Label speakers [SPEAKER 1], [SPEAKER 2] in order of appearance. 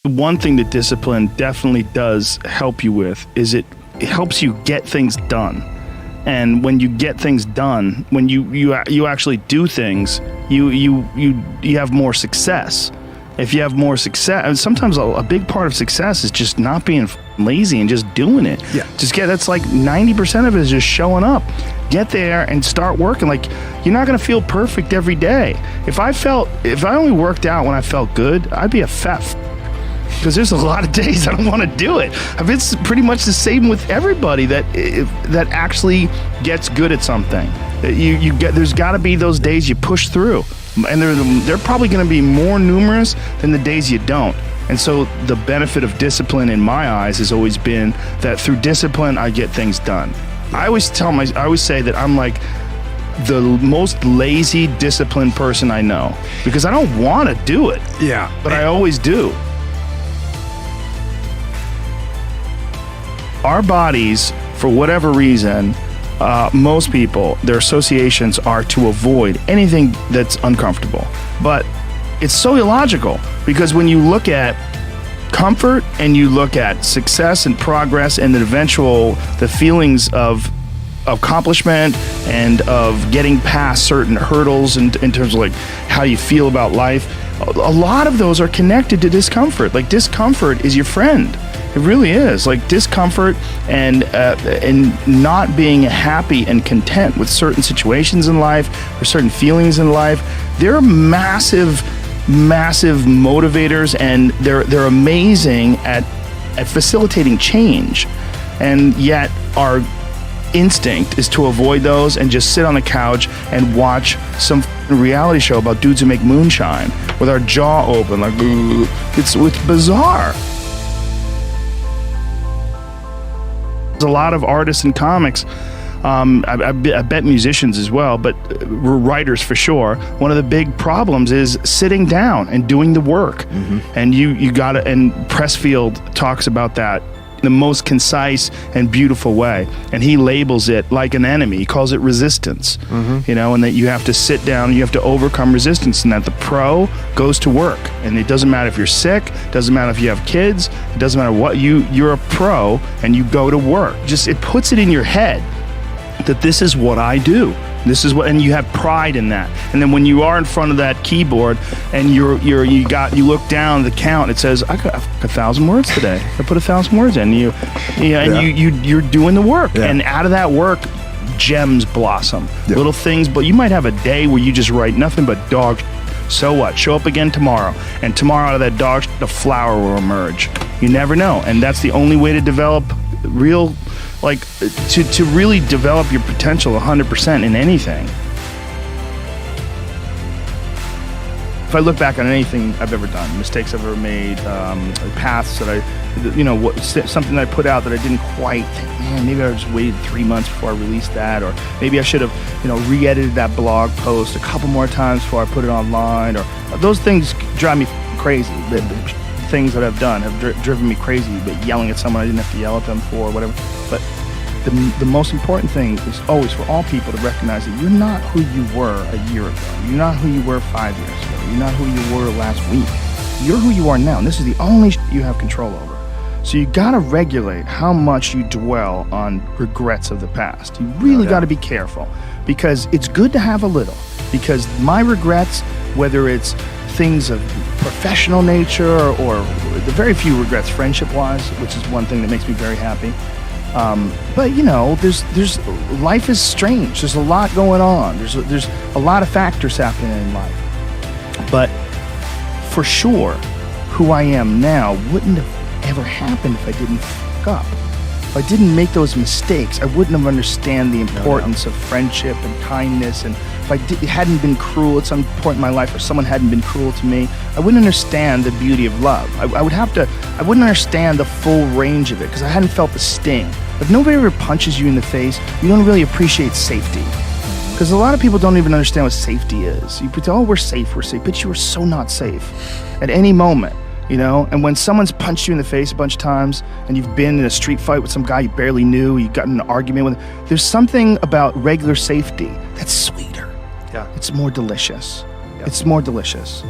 [SPEAKER 1] One thing that discipline definitely does help you with is it helps you get things done. And when you get things done, when you actually do things, you have more success. If you have more success, and sometimes a big part of success is just not being lazy and just doing it.
[SPEAKER 2] Yeah.
[SPEAKER 1] That's like 90% of it is just showing up. Get there and start working. Like, you're not going to feel perfect every day. If I only worked out when I felt good, I'd be a fat because there's a lot of days I don't want to do it. It's pretty much the same with everybody that actually gets good at something. There's got to be those days you push through, and they're probably going to be more numerous than the days you don't. And so the benefit of discipline in my eyes has always been that through discipline I get things done. I always say that I'm like the most lazy, disciplined person I know because I don't want to do it.
[SPEAKER 2] Yeah,
[SPEAKER 1] but I always do. Our bodies, for whatever reason, most people, their associations are to avoid anything that's uncomfortable. But it's so illogical because when you look at comfort and you look at success and progress and the feelings of accomplishment and of getting past certain hurdles in terms of like how you feel about life, a lot of those are connected to discomfort. Like, discomfort is your friend. It really is. Like, discomfort and not being happy and content with certain situations in life or certain feelings in life, they're massive motivators, and they're amazing at facilitating change. And yet our instinct is to avoid those and just sit on the couch and watch some reality show about dudes who make moonshine with our jaw open, like, it's bizarre. A lot of artists and comics, I bet musicians as well, but writers for sure. One of the big problems is sitting down and doing the work. Mm-hmm. And you gotta, and Pressfield talks about that in the most concise and beautiful way. And he labels it like an enemy. He calls it resistance, and that you have to sit down, you have to overcome resistance, and that the pro goes to work. And it doesn't matter if you're sick, doesn't matter if you have kids, it doesn't matter what, you're a pro and you go to work. It puts it in your head that this is what I do. This is what, and you have pride in that. And then when you are in front of that keyboard and you look down the count, it says, I got 1,000 words today. I put 1,000 words in. You're doing the work, and out of that work, gems blossom. Yeah. Little things, but you might have a day where you just write nothing but dog. So what? Show up again tomorrow, and tomorrow out of that dog, the flower will emerge. You never know, and that's the only way to develop real. Like, to really develop your potential 100% in anything. If I look back on anything I've ever done, mistakes I've ever made, paths that something that I put out that I didn't quite think, man, maybe I just waited 3 months before I released that, or maybe I should have, re-edited that blog post a couple more times before I put it online, or those things drive me crazy. The things that I've done have driven me crazy, but yelling at someone I didn't have to yell at them for, or whatever. But the most important thing is always for all people to recognize that you're not who you were a year ago. You're not who you were 5 years ago. You're not who you were last week. You're who you are now, and this is the only you have control over. So you gotta regulate how much you dwell on regrets of the past. You really gotta be careful, because it's good to have a little. Because my regrets, whether it's things of professional nature or the very few regrets friendship-wise, which is one thing that makes me very happy. But there's life is strange. There's a lot going on. There's a lot of factors happening in life. But for sure, who I am now wouldn't have ever happened if I didn't fuck up. If I didn't make those mistakes, I wouldn't have understand the importance of friendship and kindness. And if I hadn't been cruel at some point in my life, or someone hadn't been cruel to me, I wouldn't understand the beauty of love. I wouldn't understand the full range of it, because I hadn't felt the sting. If nobody ever punches you in the face, you don't really appreciate safety. Because a lot of people don't even understand what safety is. You pretend, oh, we're safe, but you are so not safe at any moment. And when someone's punched you in the face a bunch of times, and you've been in a street fight with some guy you barely knew, you got in an argument with, there's something about regular safety that's sweeter. Yeah. It's more delicious. Yeah. It's more delicious.